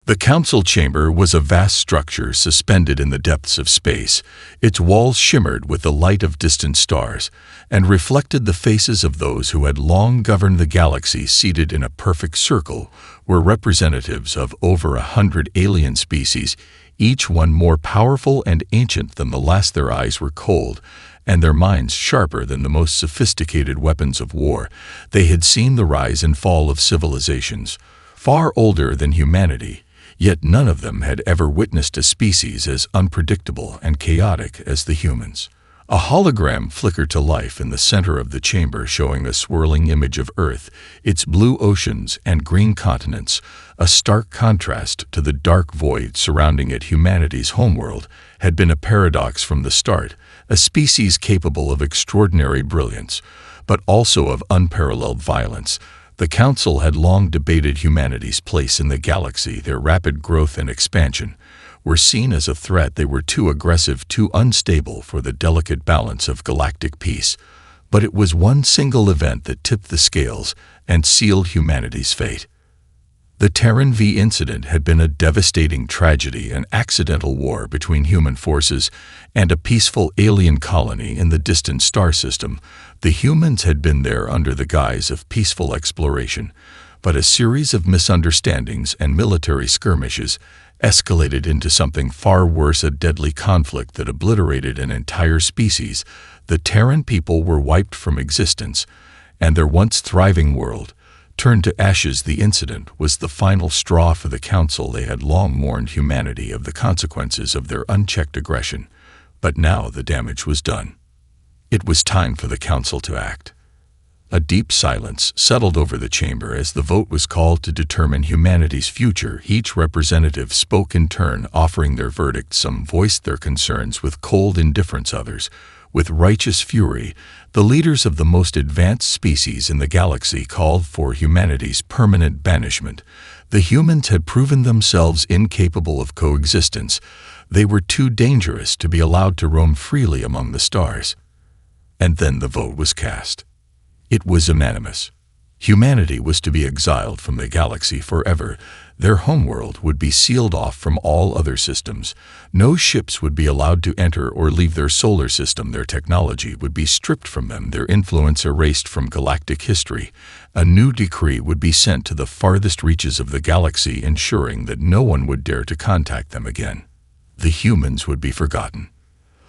The council chamber was a vast structure suspended in the depths of space. Its walls shimmered with the light of distant stars and reflected the faces of those who had long governed the galaxy. Seated in a perfect circle were representatives of over 100 alien species, each one more powerful and ancient than the last. Their eyes were cold, and their minds sharper than the most sophisticated weapons of war. They had seen the rise and fall of civilizations, far older than humanity, yet none of them had ever witnessed a species as unpredictable and chaotic as the humans. A hologram flickered to life in the center of the chamber, showing a swirling image of Earth, its blue oceans and green continents, a stark contrast to the dark void surrounding it. Humanity's homeworld had been a paradox from the start, a species capable of extraordinary brilliance, but also of unparalleled violence. The Council had long debated humanity's place in the galaxy. Their rapid growth and expansion were seen as a threat. They were too aggressive, too unstable for the delicate balance of galactic peace. But it was one single event that tipped the scales and sealed humanity's fate. The Terran V incident had been a devastating tragedy, an accidental war between human forces and a peaceful alien colony in the distant star system. The humans had been there under the guise of peaceful exploration, but a series of misunderstandings and military skirmishes escalated into something far worse, a deadly conflict that obliterated an entire species. The Terran people were wiped from existence, and their once thriving world turned to ashes. The incident was the final straw for the Council. They had long warned humanity of the consequences of their unchecked aggression, but now the damage was done. It was time for the Council to act. A deep silence settled over the chamber as the vote was called to determine humanity's future. Each representative spoke in turn, offering their verdict. Some voiced their concerns with cold indifference, others with righteous fury. The leaders of the most advanced species in the galaxy called for humanity's permanent banishment. The humans had proven themselves incapable of coexistence. They were too dangerous to be allowed to roam freely among the stars. And then the vote was cast. It was unanimous. Humanity was to be exiled from the galaxy forever. Their homeworld would be sealed off from all other systems. No ships would be allowed to enter or leave their solar system. Their technology would be stripped from them, their influence erased from galactic history. A new decree would be sent to the farthest reaches of the galaxy, ensuring that no one would dare to contact them again. The humans would be forgotten.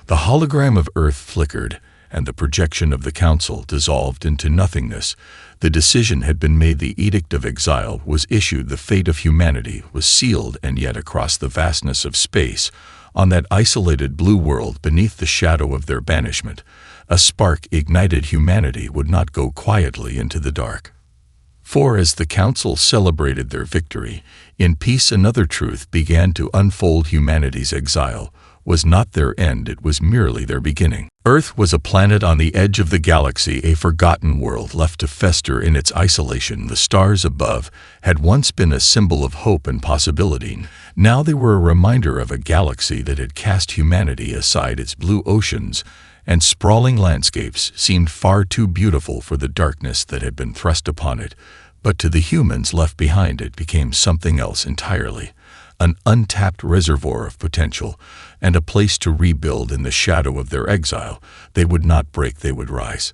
The hologram of Earth flickered, and the projection of the Council dissolved into nothingness. The decision had been made. The edict of exile was issued. The fate of humanity was sealed, and yet across the vastness of space, on that isolated blue world beneath the shadow of their banishment, a spark ignited. Humanity would not go quietly into the dark. For as the Council celebrated their victory, in peace another truth began to unfold. Humanity's exile was not their end, it was merely their beginning. Earth was a planet on the edge of the galaxy, a forgotten world left to fester in its isolation. The stars above had once been a symbol of hope and possibility. Now they were a reminder of a galaxy that had cast humanity aside. Its blue oceans and sprawling landscapes seemed far too beautiful for the darkness that had been thrust upon it. But to the humans left behind, it became something else entirely. An untapped reservoir of potential, and a place to rebuild. In the shadow of their exile, they would not break, they would rise.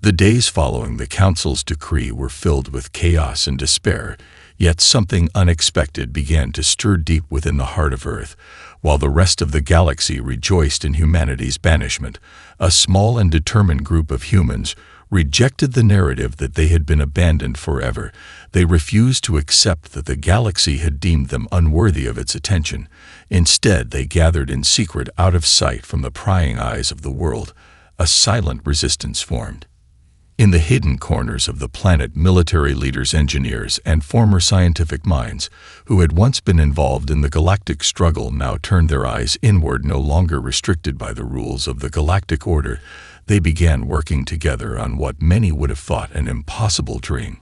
The days following the Council's decree were filled with chaos and despair, yet something unexpected began to stir deep within the heart of Earth. While the rest of the galaxy rejoiced in humanity's banishment, a small and determined group of humans rejected the narrative that they had been abandoned forever. They refused to accept that the galaxy had deemed them unworthy of its attention. Instead, they gathered in secret, out of sight from the prying eyes of the world. A silent resistance formed. In the hidden corners of the planet, military leaders, engineers, and former scientific minds who had once been involved in the galactic struggle now turned their eyes inward. No longer restricted by the rules of the galactic order, they began working together on what many would have thought an impossible dream.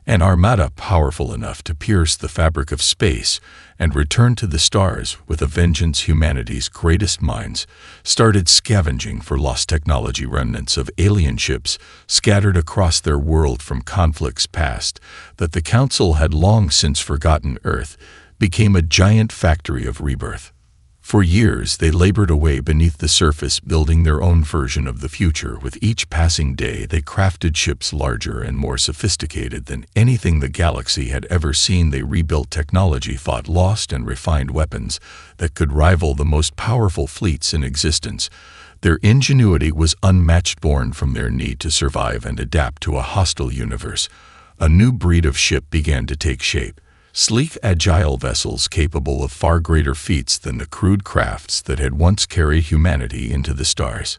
An armada powerful enough to pierce the fabric of space and return to the stars with a vengeance. Humanity's greatest minds started scavenging for lost technology, remnants of alien ships scattered across their world from conflicts past that the Council had long since forgotten. Earth became a giant factory of rebirth. For years, they labored away beneath the surface, building their own version of the future. With each passing day, they crafted ships larger and more sophisticated than anything the galaxy had ever seen. They rebuilt technology, fought lost, and refined weapons that could rival the most powerful fleets in existence. Their ingenuity was unmatched, born from their need to survive and adapt to a hostile universe. A new breed of ship began to take shape. Sleek, agile vessels capable of far greater feats than the crude crafts that had once carried humanity into the stars.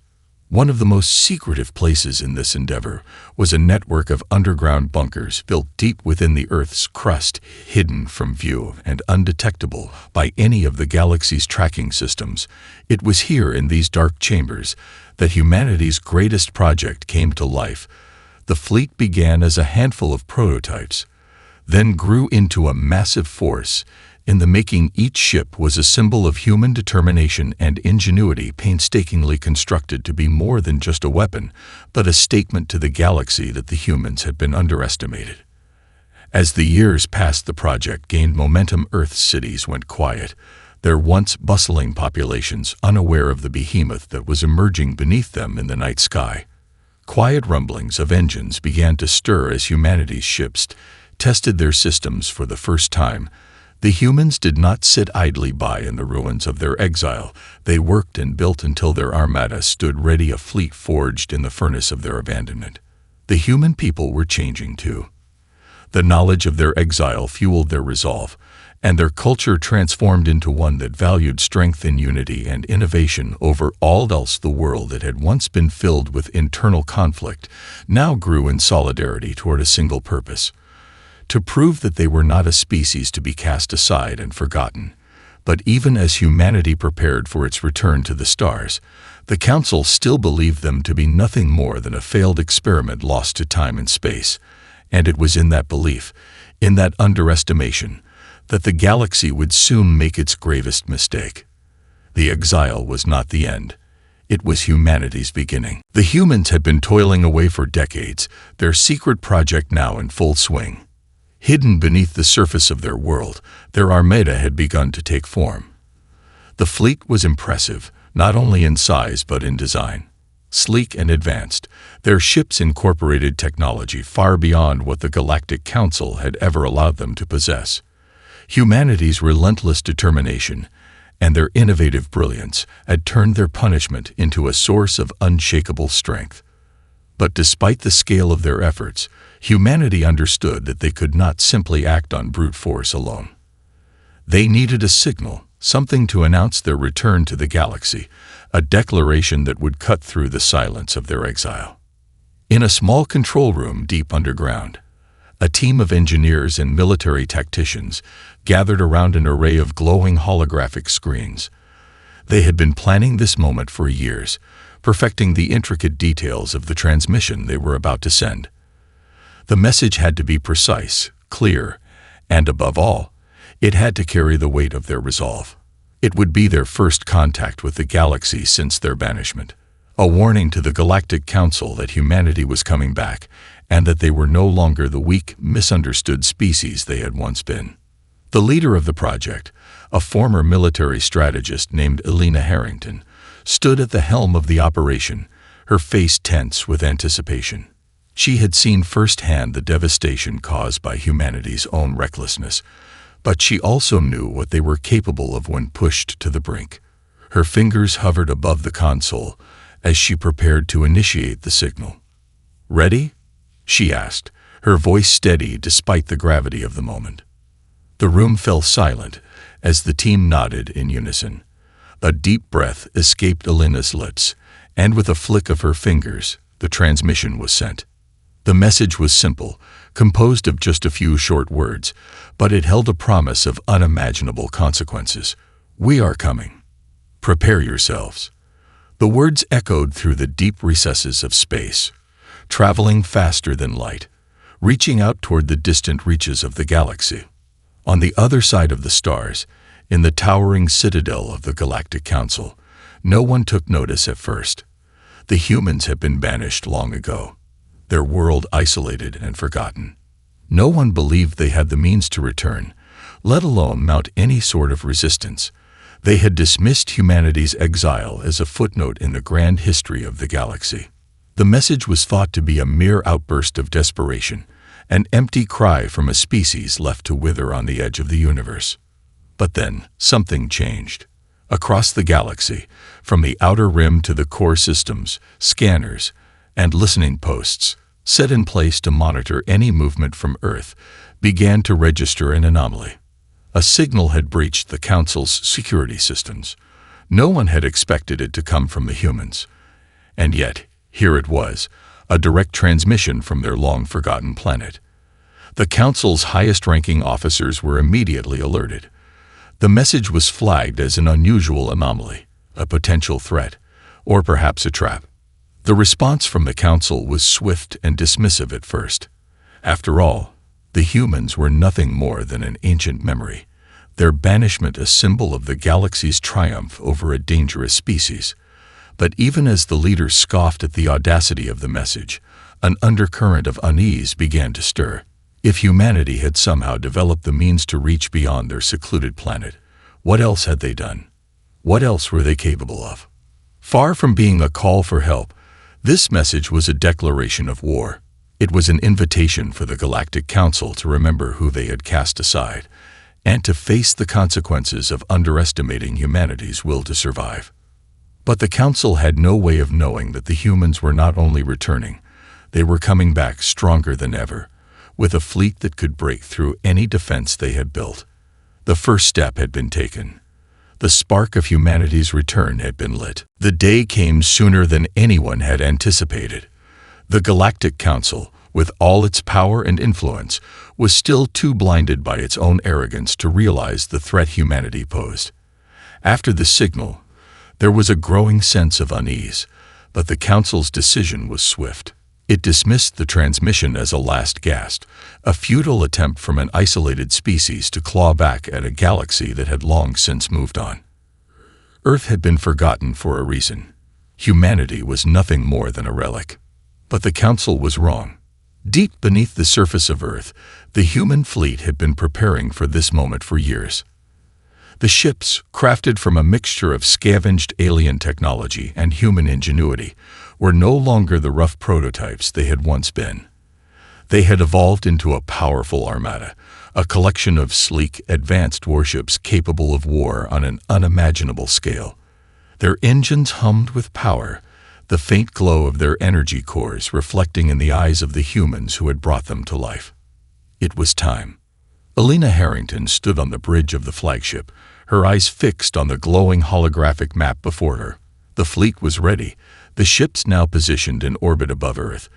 One of the most secretive places in this endeavor was a network of underground bunkers built deep within the Earth's crust, hidden from view and undetectable by any of the galaxy's tracking systems. It was here, in these dark chambers, that humanity's greatest project came to life. The fleet began as a handful of prototypes, then grew into a massive force. In the making, each ship was a symbol of human determination and ingenuity, painstakingly constructed to be more than just a weapon, but a statement to the galaxy that the humans had been underestimated. As the years passed, the project gained momentum. Earth's cities went quiet, their once bustling populations unaware of the behemoth that was emerging beneath them in the night sky. Quiet rumblings of engines began to stir as humanity's ships tested their systems for the first time. The humans did not sit idly by in the ruins of their exile. They worked and built until their armada stood ready, a fleet forged in the furnace of their abandonment. The human people were changing too. The knowledge of their exile fueled their resolve, and their culture transformed into one that valued strength in unity and innovation over all else. The world that had once been filled with internal conflict now grew in solidarity toward a single purpose: to prove that they were not a species to be cast aside and forgotten. But even as humanity prepared for its return to the stars, the Council still believed them to be nothing more than a failed experiment lost to time and space. And it was in that belief, in that underestimation, that the galaxy would soon make its gravest mistake. The exile was not the end. It was humanity's beginning. The humans had been toiling away for decades, their secret project now in full swing. Hidden beneath the surface of their world, their armada had begun to take form. The fleet was impressive, not only in size but in design. Sleek and advanced, their ships incorporated technology far beyond what the Galactic Council had ever allowed them to possess. Humanity's relentless determination and their innovative brilliance had turned their punishment into a source of unshakable strength. But despite the scale of their efforts, humanity understood that they could not simply act on brute force alone. They needed a signal, something to announce their return to the galaxy, a declaration that would cut through the silence of their exile. In a small control room deep underground, a team of engineers and military tacticians gathered around an array of glowing holographic screens. They had been planning this moment for years, perfecting the intricate details of the transmission they were about to send. The message had to be precise, clear, and above all, it had to carry the weight of their resolve. It would be their first contact with the galaxy since their banishment, a warning to the Galactic Council that humanity was coming back, and that they were no longer the weak, misunderstood species they had once been. The leader of the project, a former military strategist named Elena Harrington, stood at the helm of the operation, her face tense with anticipation. She had seen firsthand the devastation caused by humanity's own recklessness, but she also knew what they were capable of when pushed to the brink. Her fingers hovered above the console as she prepared to initiate the signal. "Ready?" she asked, her voice steady despite the gravity of the moment. The room fell silent as the team nodded in unison. A deep breath escaped Elena's lips, and with a flick of her fingers, the transmission was sent. The message was simple, composed of just a few short words, but it held a promise of unimaginable consequences. "We are coming. Prepare yourselves." The words echoed through the deep recesses of space, traveling faster than light, reaching out toward the distant reaches of the galaxy. On the other side of the stars, in the towering citadel of the Galactic Council, no one took notice at first. The humans had been banished long ago, their world isolated and forgotten. No one believed they had the means to return, let alone mount any sort of resistance. They had dismissed humanity's exile as a footnote in the grand history of the galaxy. The message was thought to be a mere outburst of desperation, an empty cry from a species left to wither on the edge of the universe. But then, something changed. Across the galaxy, from the outer rim to the core systems, scanners, and listening posts, set in place to monitor any movement from Earth, began to register an anomaly. A signal had breached the Council's security systems. No one had expected it to come from the humans. And yet, here it was, a direct transmission from their long-forgotten planet. The Council's highest-ranking officers were immediately alerted. The message was flagged as an unusual anomaly, a potential threat, or perhaps a trap. The response from the Council was swift and dismissive at first. After all, the humans were nothing more than an ancient memory, their banishment a symbol of the galaxy's triumph over a dangerous species. But even as the leaders scoffed at the audacity of the message, an undercurrent of unease began to stir. If humanity had somehow developed the means to reach beyond their secluded planet, what else had they done? What else were they capable of? Far from being a call for help, this message was a declaration of war. It was an invitation for the Galactic Council to remember who they had cast aside, and to face the consequences of underestimating humanity's will to survive. But the Council had no way of knowing that the humans were not only returning, they were coming back stronger than ever, with a fleet that could break through any defense they had built. The first step had been taken. The spark of humanity's return had been lit. The day came sooner than anyone had anticipated. The Galactic Council, with all its power and influence, was still too blinded by its own arrogance to realize the threat humanity posed. After the signal, there was a growing sense of unease, but the Council's decision was swift. It dismissed the transmission as a last gasp, a futile attempt from an isolated species to claw back at a galaxy that had long since moved on. Earth had been forgotten for a reason. Humanity was nothing more than a relic. But the Council was wrong. Deep beneath the surface of Earth, the human fleet had been preparing for this moment for years. The ships, crafted from a mixture of scavenged alien technology and human ingenuity, were no longer the rough prototypes they had once been. They had evolved into a powerful armada, a collection of sleek, advanced warships capable of war on an unimaginable scale. Their engines hummed with power, the faint glow of their energy cores reflecting in the eyes of the humans who had brought them to life. It was time. Elena Harrington stood on the bridge of the flagship, her eyes fixed on the glowing holographic map before her. The fleet was ready, the ships now positioned in orbit above Earth,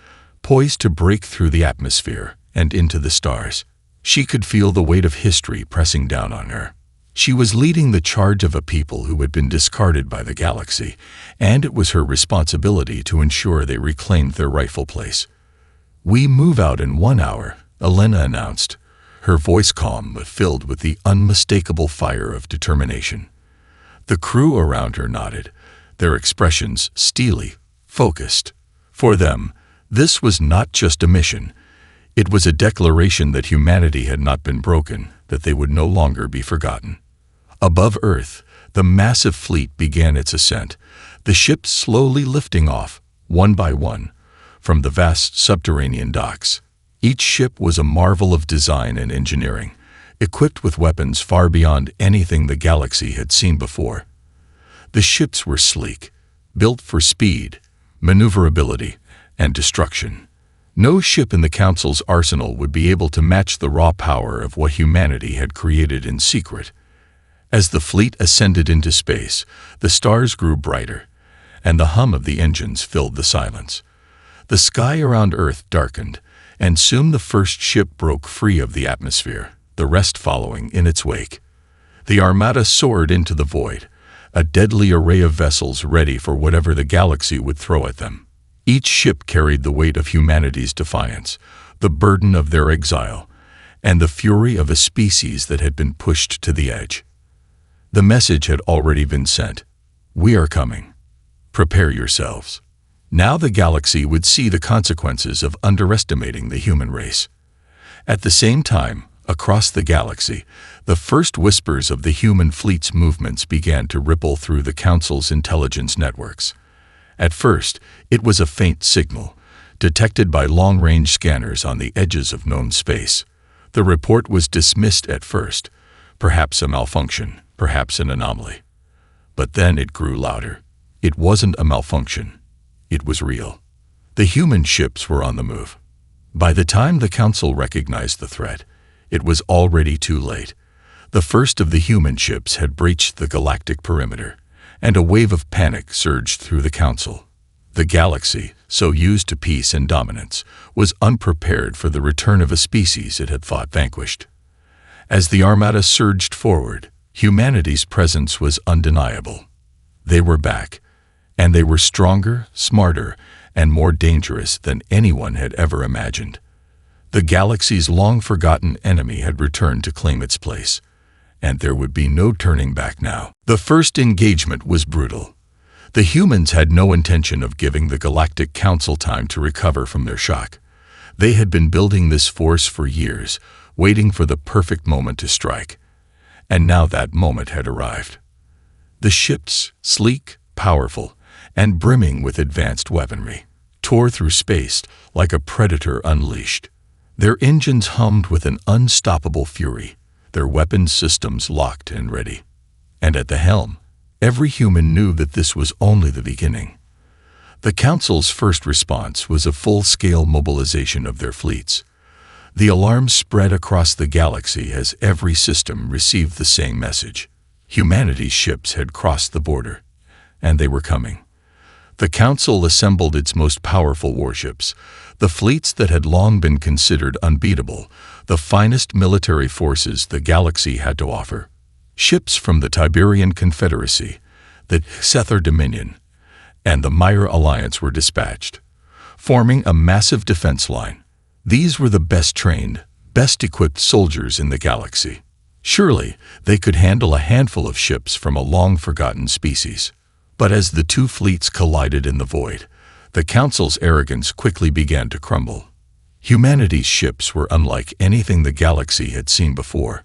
poised to break through the atmosphere and into the stars. She could feel the weight of history pressing down on her. She was leading the charge of a people who had been discarded by the galaxy, and it was her responsibility to ensure they reclaimed their rightful place. "We move out in 1 hour," Elena announced, her voice calm but filled with the unmistakable fire of determination. The crew around her nodded, their expressions steely, focused. For them, this was not just a mission. It was a declaration that humanity had not been broken, that they would no longer be forgotten. Above Earth, the massive fleet began its ascent, the ships slowly lifting off, one by one, from the vast subterranean docks. Each ship was a marvel of design and engineering, equipped with weapons far beyond anything the galaxy had seen before. The ships were sleek, built for speed, maneuverability, and destruction. No ship in the Council's arsenal would be able to match the raw power of what humanity had created in secret. As the fleet ascended into space, the stars grew brighter, and the hum of the engines filled the silence. The sky around Earth darkened, and soon the first ship broke free of the atmosphere, the rest following in its wake. The Armada soared into the void, a deadly array of vessels ready for whatever the galaxy would throw at them. Each ship carried the weight of humanity's defiance, the burden of their exile, and the fury of a species that had been pushed to the edge. The message had already been sent. "We are coming. Prepare yourselves." Now the galaxy would see the consequences of underestimating the human race. At the same time, Across the galaxy, the first whispers of the human fleet's movements began to ripple through the Council's intelligence networks. At first, it was a faint signal, detected by long-range scanners on the edges of known space. The report was dismissed at first, perhaps a malfunction, perhaps an anomaly. But then it grew louder. It wasn't a malfunction. It was real. The human ships were on the move. By the time the Council recognized the threat, it was already too late. The first of the human ships had breached the galactic perimeter, and a wave of panic surged through the Council. The galaxy, so used to peace and dominance, was unprepared for the return of a species it had thought vanquished. As the Armada surged forward, humanity's presence was undeniable. They were back, and they were stronger, smarter, and more dangerous than anyone had ever imagined. The galaxy's long-forgotten enemy had returned to claim its place, and there would be no turning back now. The first engagement was brutal. The humans had no intention of giving the Galactic Council time to recover from their shock. They had been building this force for years, waiting for the perfect moment to strike. And now that moment had arrived. The ships, sleek, powerful, and brimming with advanced weaponry, tore through space like a predator unleashed. Their engines hummed with an unstoppable fury, their weapons systems locked and ready. And at the helm, every human knew that this was only the beginning. The Council's first response was a full-scale mobilization of their fleets. The alarm spread across the galaxy as every system received the same message. Humanity's ships had crossed the border, and they were coming. The Council assembled its most powerful warships, the fleets that had long been considered unbeatable, the finest military forces the galaxy had to offer. Ships from the Tiberian Confederacy, the Sether Dominion, and the Myra Alliance were dispatched, forming a massive defense line. These were the best-trained, best-equipped soldiers in the galaxy. Surely, they could handle a handful of ships from a long-forgotten species. But as the two fleets collided in the void, the Council's arrogance quickly began to crumble. Humanity's ships were unlike anything the galaxy had seen before.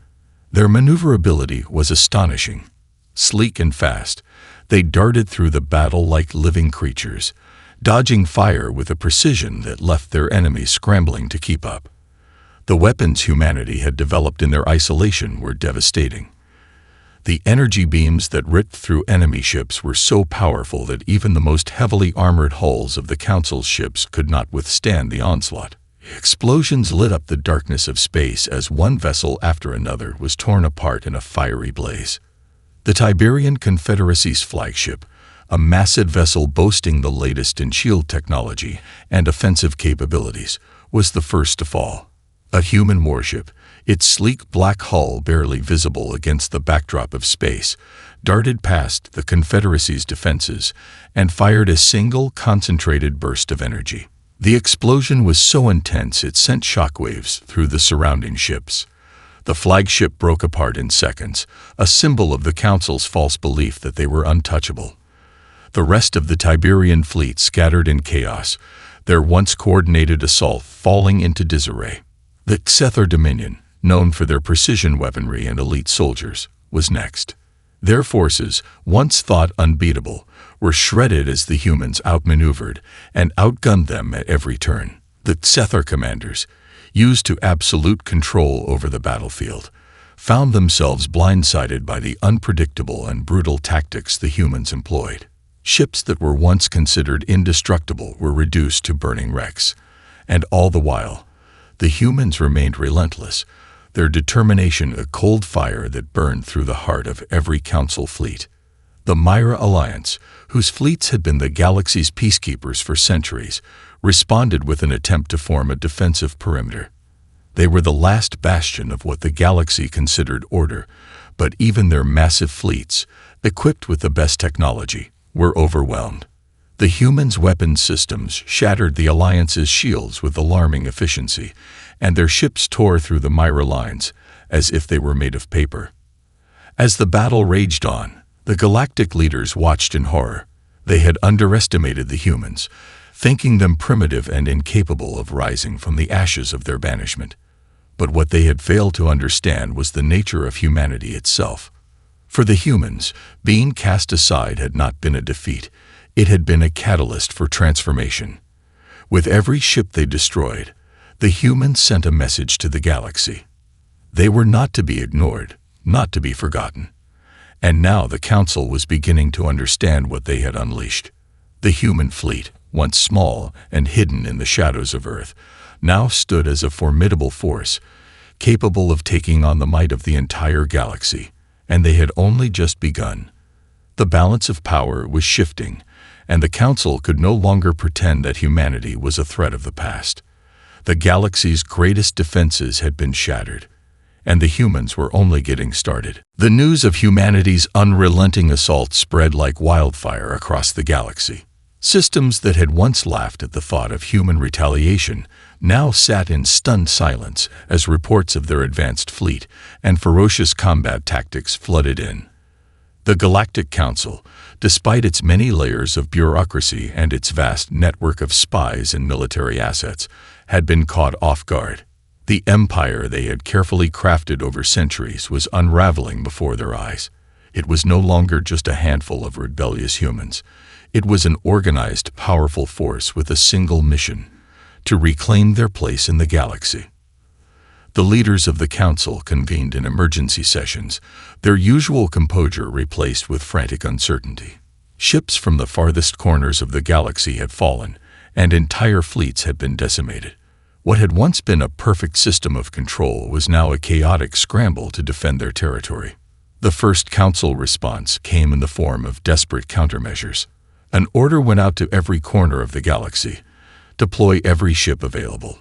Their maneuverability was astonishing. Sleek and fast, they darted through the battle like living creatures, dodging fire with a precision that left their enemies scrambling to keep up. The weapons humanity had developed in their isolation were devastating. The energy beams that ripped through enemy ships were so powerful that even the most heavily armored hulls of the Council's ships could not withstand the onslaught. Explosions lit up the darkness of space as one vessel after another was torn apart in a fiery blaze. The Tiberian Confederacy's flagship, a massive vessel boasting the latest in shield technology and offensive capabilities, was the first to fall. A human warship, its sleek black hull barely visible against the backdrop of space, darted past the Confederacy's defenses and fired a single concentrated burst of energy. The explosion was so intense it sent shockwaves through the surrounding ships. The flagship broke apart in seconds, a symbol of the Council's false belief that they were untouchable. The rest of the Tiberian fleet scattered in chaos, their once coordinated assault falling into disarray. The Sether Dominion, known for their precision weaponry and elite soldiers, was next. Their forces, once thought unbeatable, were shredded as the humans outmaneuvered and outgunned them at every turn. The Sether commanders, used to absolute control over the battlefield, found themselves blindsided by the unpredictable and brutal tactics the humans employed. Ships that were once considered indestructible were reduced to burning wrecks, and all the while, the humans remained relentless, their determination a cold fire that burned through the heart of every Council fleet. The Myra Alliance, whose fleets had been the galaxy's peacekeepers for centuries, responded with an attempt to form a defensive perimeter. They were the last bastion of what the galaxy considered order, but even their massive fleets, equipped with the best technology, were overwhelmed. The humans' weapons systems shattered the Alliance's shields with alarming efficiency, and their ships tore through the Myra lines as if they were made of paper. As the battle raged on, the galactic leaders watched in horror. They had underestimated the humans, thinking them primitive and incapable of rising from the ashes of their banishment. But what they had failed to understand was the nature of humanity itself. For the humans, being cast aside had not been a defeat. It had been a catalyst for transformation. With every ship they destroyed, the humans sent a message to the galaxy. They were not to be ignored, not to be forgotten. And now the Council was beginning to understand what they had unleashed. The human fleet, once small and hidden in the shadows of Earth, now stood as a formidable force, capable of taking on the might of the entire galaxy, and they had only just begun. The balance of power was shifting, and the Council could no longer pretend that humanity was a threat of the past. The galaxy's greatest defenses had been shattered, and the humans were only getting started. The news of humanity's unrelenting assault spread like wildfire across the galaxy. Systems that had once laughed at the thought of human retaliation now sat in stunned silence as reports of their advanced fleet and ferocious combat tactics flooded in. The Galactic Council, despite its many layers of bureaucracy and its vast network of spies and military assets, had been caught off guard. The empire they had carefully crafted over centuries was unraveling before their eyes. It was no longer just a handful of rebellious humans. It was an organized, powerful force with a single mission: to reclaim their place in the galaxy. The leaders of the Council convened in emergency sessions, their usual composure replaced with frantic uncertainty. Ships from the farthest corners of the galaxy had fallen, and entire fleets had been decimated. What had once been a perfect system of control was now a chaotic scramble to defend their territory. The first Council response came in the form of desperate countermeasures. An order went out to every corner of the galaxy: deploy every ship available,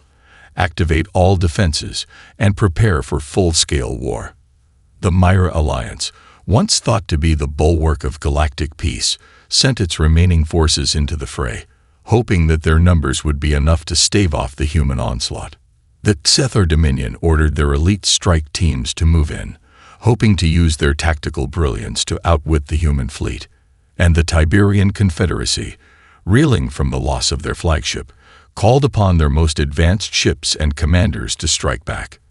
activate all defenses, and prepare for full-scale war. The Myra Alliance, once thought to be the bulwark of galactic peace, sent its remaining forces into the fray, hoping that their numbers would be enough to stave off the human onslaught. The Xethar Dominion ordered their elite strike teams to move in, hoping to use their tactical brilliance to outwit the human fleet. And the Tiberian Confederacy, reeling from the loss of their flagship, called upon their most advanced ships and commanders to strike back.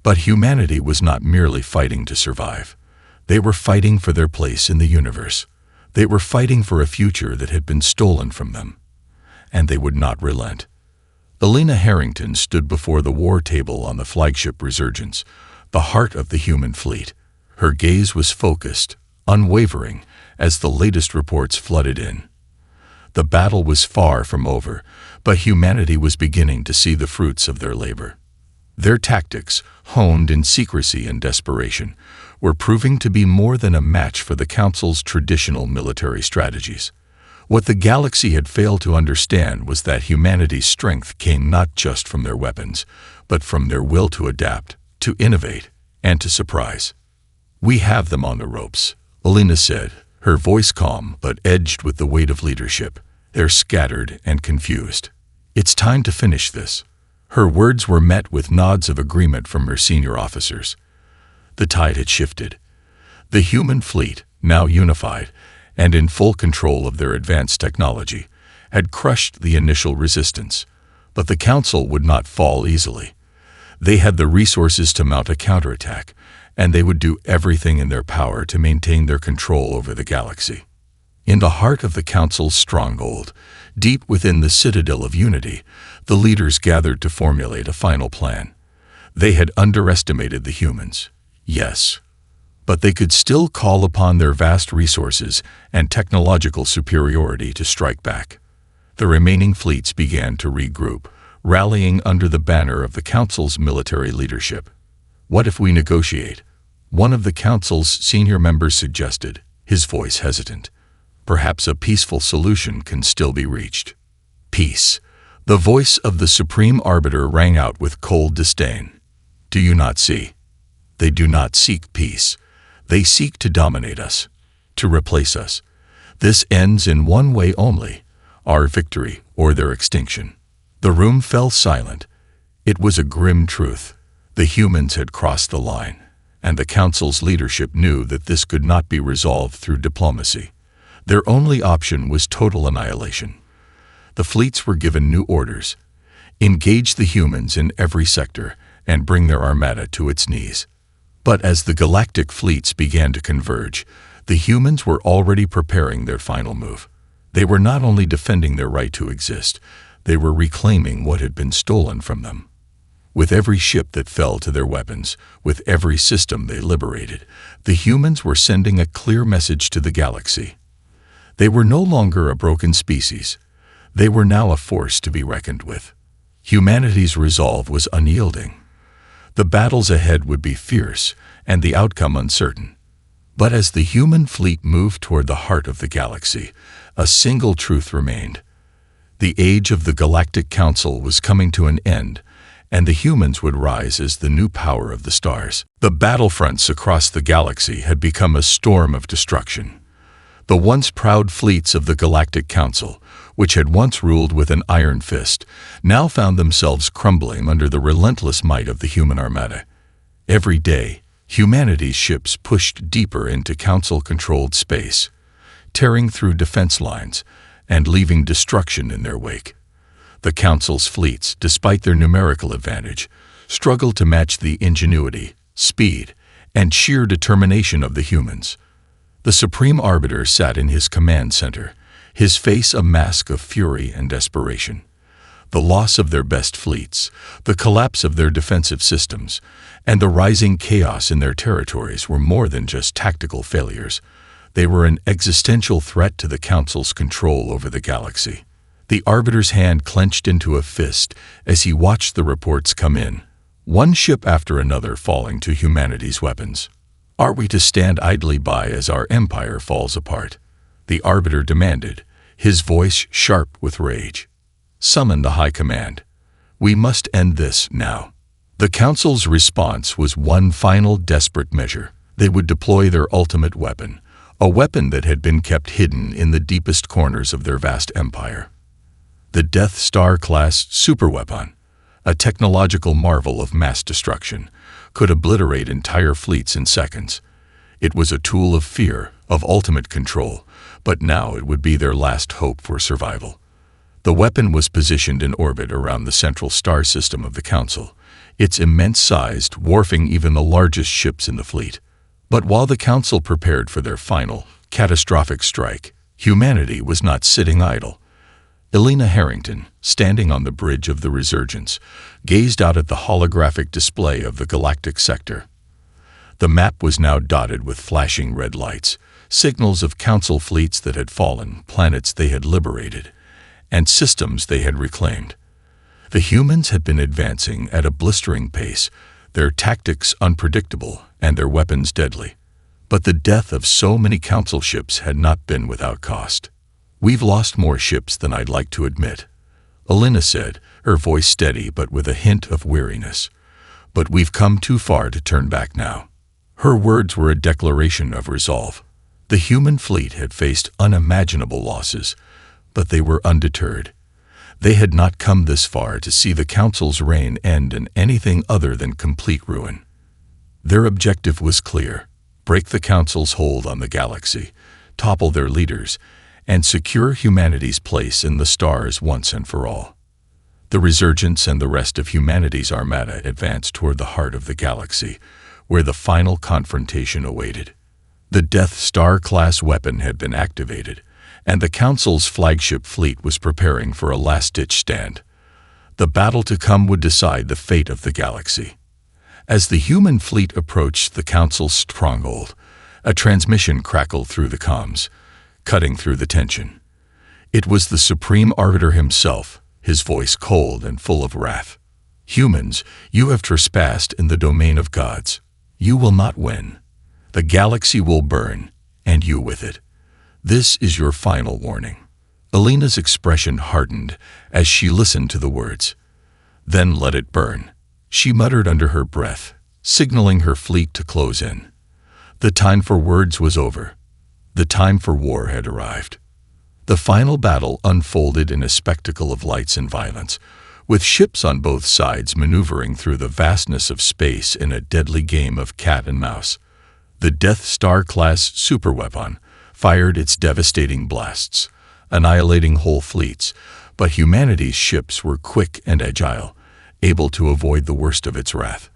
But humanity was not merely fighting to survive. They were fighting for their place in the universe. They were fighting for a future that had been stolen from them. And they would not relent. Elena Harrington stood before the war table on the flagship Resurgence, the heart of the human fleet. Her gaze was focused, unwavering, as the latest reports flooded in. The battle was far from over, but humanity was beginning to see the fruits of their labor. Their tactics, honed in secrecy and desperation, were proving to be more than a match for the Council's traditional military strategies. What the galaxy had failed to understand was that humanity's strength came not just from their weapons, but from their will to adapt, to innovate, and to surprise. "We have them on the ropes," Elena said, her voice calm but edged with the weight of leadership. "They're scattered and confused. It's time to finish this." Her words were met with nods of agreement from her senior officers. The tide had shifted. The human fleet, now unified and in full control of their advanced technology, had crushed the initial resistance. But the Council would not fall easily. They had the resources to mount a counterattack, and they would do everything in their power to maintain their control over the galaxy. In the heart of the Council's stronghold, deep within the citadel of unity, the leaders gathered to formulate a final plan. They had underestimated the humans, yes, but they could still call upon their vast resources and technological superiority to strike back. The remaining fleets began to regroup, rallying under the banner of the Council's military leadership. "What if we negotiate?" one of the Council's senior members suggested, his voice hesitant. "Perhaps a peaceful solution can still be reached." "Peace." The voice of the Supreme Arbiter rang out with cold disdain. "Do you not see? They do not seek peace. They seek to dominate us, to replace us. This ends in one way only: our victory or their extinction." The room fell silent. It was a grim truth. The humans had crossed the line, and the Council's leadership knew that this could not be resolved through diplomacy. Their only option was total annihilation. The fleets were given new orders: engage the humans in every sector and bring their armada to its knees. But as the galactic fleets began to converge, the humans were already preparing their final move. They were not only defending their right to exist, they were reclaiming what had been stolen from them. With every ship that fell to their weapons, with every system they liberated, the humans were sending a clear message to the galaxy. They were no longer a broken species. They were now a force to be reckoned with. Humanity's resolve was unyielding. The battles ahead would be fierce, and the outcome uncertain. But as the human fleet moved toward the heart of the galaxy, a single truth remained. The age of the Galactic Council was coming to an end, and the humans would rise as the new power of the stars. The battlefronts across the galaxy had become a storm of destruction. The once proud fleets of the Galactic Council, which had once ruled with an iron fist, now found themselves crumbling under the relentless might of the human armada. Every day, humanity's ships pushed deeper into Council-controlled space, tearing through defense lines and leaving destruction in their wake. The Council's fleets, despite their numerical advantage, struggled to match the ingenuity, speed, and sheer determination of the humans. The Supreme Arbiter sat in his command center, his face a mask of fury and desperation. The loss of their best fleets, the collapse of their defensive systems, and the rising chaos in their territories were more than just tactical failures. They were an existential threat to the Council's control over the galaxy. The Arbiter's hand clenched into a fist as he watched the reports come in, one ship after another falling to humanity's weapons. Are we to stand idly by as our empire falls apart? The Arbiter demanded, his voice sharp with rage. Summon the High Command. We must end this now. The Council's response was one final desperate measure. They would deploy their ultimate weapon, a weapon that had been kept hidden in the deepest corners of their vast empire. The Death Star-class superweapon, a technological marvel of mass destruction, could obliterate entire fleets in seconds. It was a tool of fear, of ultimate control, but now it would be their last hope for survival. The weapon was positioned in orbit around the central star system of the Council, its immense size dwarfing even the largest ships in the fleet. But while the Council prepared for their final, catastrophic strike, humanity was not sitting idle. Elena Harrington, standing on the bridge of the Resurgence, gazed out at the holographic display of the galactic sector. The map was now dotted with flashing red lights, signals of Council fleets that had fallen, planets they had liberated, and systems they had reclaimed. The humans had been advancing at a blistering pace, their tactics unpredictable and their weapons deadly. But the death of so many Council ships had not been without cost. We've lost more ships than I'd like to admit, Elena said, her voice steady but with a hint of weariness. But we've come too far to turn back now. Her words were a declaration of resolve. The human fleet had faced unimaginable losses, but they were undeterred. They had not come this far to see the Council's reign end in anything other than complete ruin. Their objective was clear: break the Council's hold on the galaxy, topple their leaders, and secure humanity's place in the stars once and for all. The Resurgence and the rest of humanity's armada advanced toward the heart of the galaxy, where the final confrontation awaited. The Death Star-class weapon had been activated, and the Council's flagship fleet was preparing for a last-ditch stand. The battle to come would decide the fate of the galaxy. As the human fleet approached the Council's stronghold, a transmission crackled through the comms, cutting through the tension. It was the Supreme Arbiter himself, his voice cold and full of wrath. Humans, you have trespassed in the domain of gods. You will not win. The galaxy will burn, and you with it. This is your final warning. Elena's expression hardened as she listened to the words. Then let it burn, she muttered under her breath, signaling her fleet to close in. The time for words was over. The time for war had arrived. The final battle unfolded in a spectacle of lights and violence, with ships on both sides maneuvering through the vastness of space in a deadly game of cat and mouse. The Death Star-class superweapon fired its devastating blasts, annihilating whole fleets, but humanity's ships were quick and agile, able to avoid the worst of its wrath.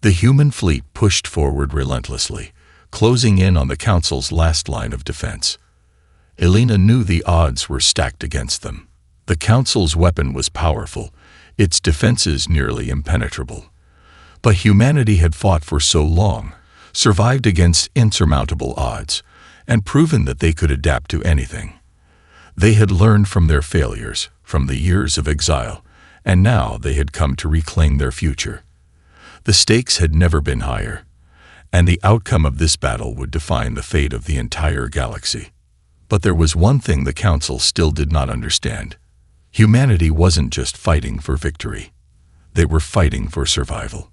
The human fleet pushed forward relentlessly, closing in on the Council's last line of defense. Elena knew the odds were stacked against them. The Council's weapon was powerful, its defenses nearly impenetrable. But humanity had fought for so long, survived against insurmountable odds, and proven that they could adapt to anything. They had learned from their failures, from the years of exile, and now they had come to reclaim their future. The stakes had never been higher, and the outcome of this battle would define the fate of the entire galaxy. But there was one thing the Council still did not understand. Humanity wasn't just fighting for victory. They were fighting for survival.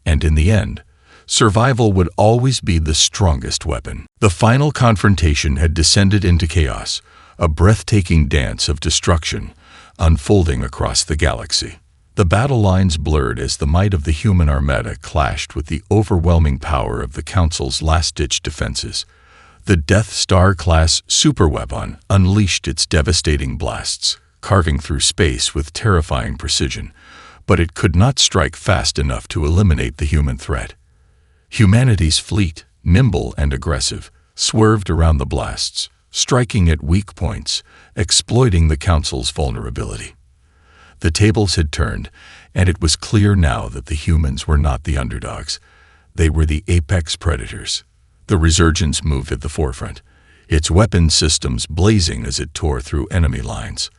And in the end, survival would always be the strongest weapon. The final confrontation had descended into chaos, a breathtaking dance of destruction unfolding across the galaxy. The battle lines blurred as the might of the human armada clashed with the overwhelming power of the Council's last-ditch defenses. The Death Star-class superweapon unleashed its devastating blasts, carving through space with terrifying precision, but it could not strike fast enough to eliminate the human threat. Humanity's fleet, nimble and aggressive, swerved around the blasts, striking at weak points, exploiting the Council's vulnerability. The tables had turned, and it was clear now that the humans were not the underdogs. They were the apex predators. The Resurgence moved at the forefront, its weapon systems blazing as it tore through enemy lines.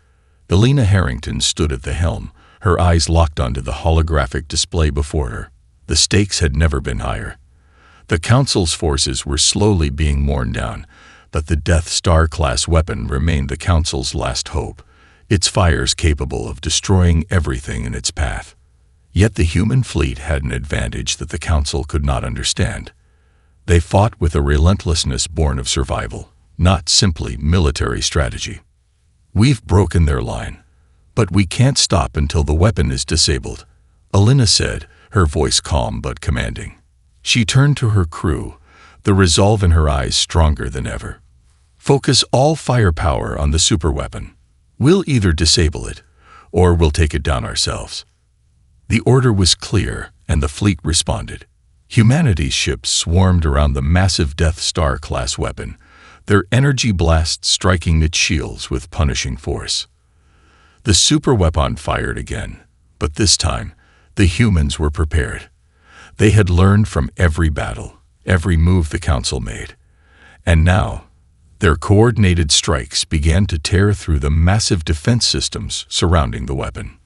Elena Harrington stood at the helm, her eyes locked onto the holographic display before her. The stakes had never been higher. The Council's forces were slowly being worn down, but the Death Star-class weapon remained the Council's last hope, its fires capable of destroying everything in its path. Yet the human fleet had an advantage that the Council could not understand. They fought with a relentlessness born of survival, not simply military strategy. "We've broken their line, but we can't stop until the weapon is disabled," Elena said, her voice calm but commanding. She turned to her crew, the resolve in her eyes stronger than ever. "Focus all firepower on the superweapon. We'll either disable it, or we'll take it down ourselves." The order was clear, and the fleet responded. Humanity's ships swarmed around the massive Death Star-class weapon, their energy blasts striking its shields with punishing force. The superweapon fired again, but this time, the humans were prepared. They had learned from every battle, every move the Council made. And now, their coordinated strikes began to tear through the massive defense systems surrounding the weapon.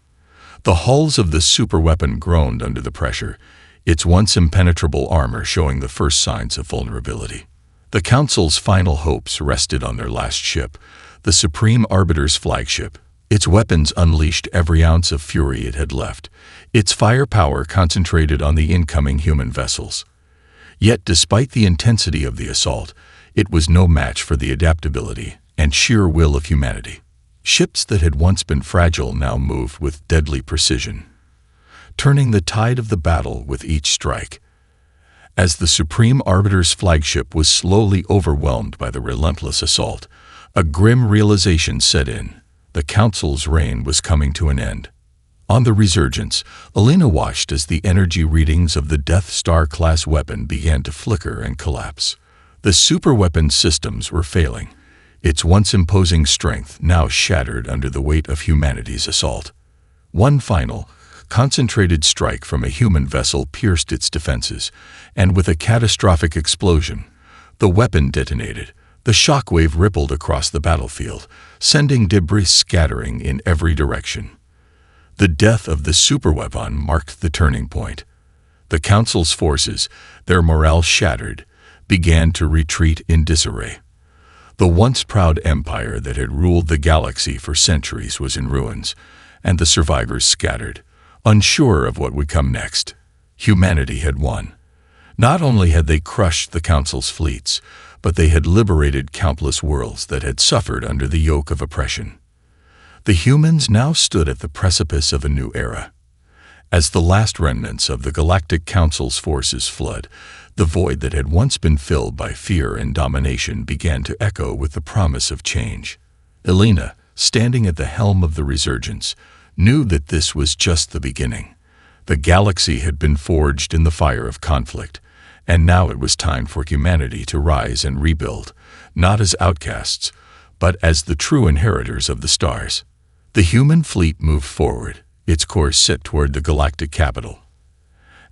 The hulls of the superweapon groaned under the pressure, its once impenetrable armor showing the first signs of vulnerability. The Council's final hopes rested on their last ship, the Supreme Arbiter's flagship. Its weapons unleashed every ounce of fury it had left, its firepower concentrated on the incoming human vessels. Yet despite the intensity of the assault, it was no match for the adaptability and sheer will of humanity. Ships that had once been fragile now moved with deadly precision, turning the tide of the battle with each strike. As the Supreme Arbiter's flagship was slowly overwhelmed by the relentless assault, a grim realization set in. The Council's reign was coming to an end. On the Resurgence, Elena watched as the energy readings of the Death Star-class weapon began to flicker and collapse. The superweapon systems were failing, its once imposing strength now shattered under the weight of humanity's assault. One final, concentrated strike from a human vessel pierced its defenses, and with a catastrophic explosion, the weapon detonated. The shockwave rippled across the battlefield, sending debris scattering in every direction. The death of the superweapon marked the turning point. The Council's forces, their morale shattered, began to retreat in disarray. The once proud empire that had ruled the galaxy for centuries was in ruins, and the survivors scattered, unsure of what would come next. Humanity had won. Not only had they crushed the Council's fleets, but they had liberated countless worlds that had suffered under the yoke of oppression. The humans now stood at the precipice of a new era. As the last remnants of the Galactic Council's forces fled, the void that had once been filled by fear and domination began to echo with the promise of change. Elena, standing at the helm of the Resurgence, knew that this was just the beginning. The galaxy had been forged in the fire of conflict, and now it was time for humanity to rise and rebuild, not as outcasts, but as the true inheritors of the stars. The human fleet moved forward, its course set toward the galactic capital.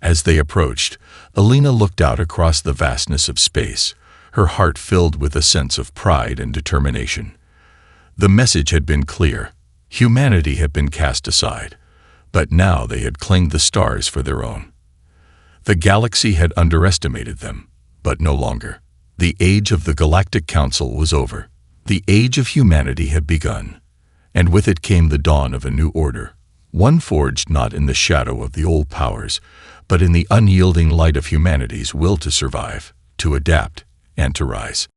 As they approached, Alina looked out across the vastness of space, her heart filled with a sense of pride and determination. The message had been clear. Humanity had been cast aside, but now they had claimed the stars for their own. The galaxy had underestimated them, but no longer. The age of the Galactic Council was over. The age of humanity had begun, and with it came the dawn of a new order, one forged not in the shadow of the old powers, but in the unyielding light of humanity's will to survive, to adapt, and to rise.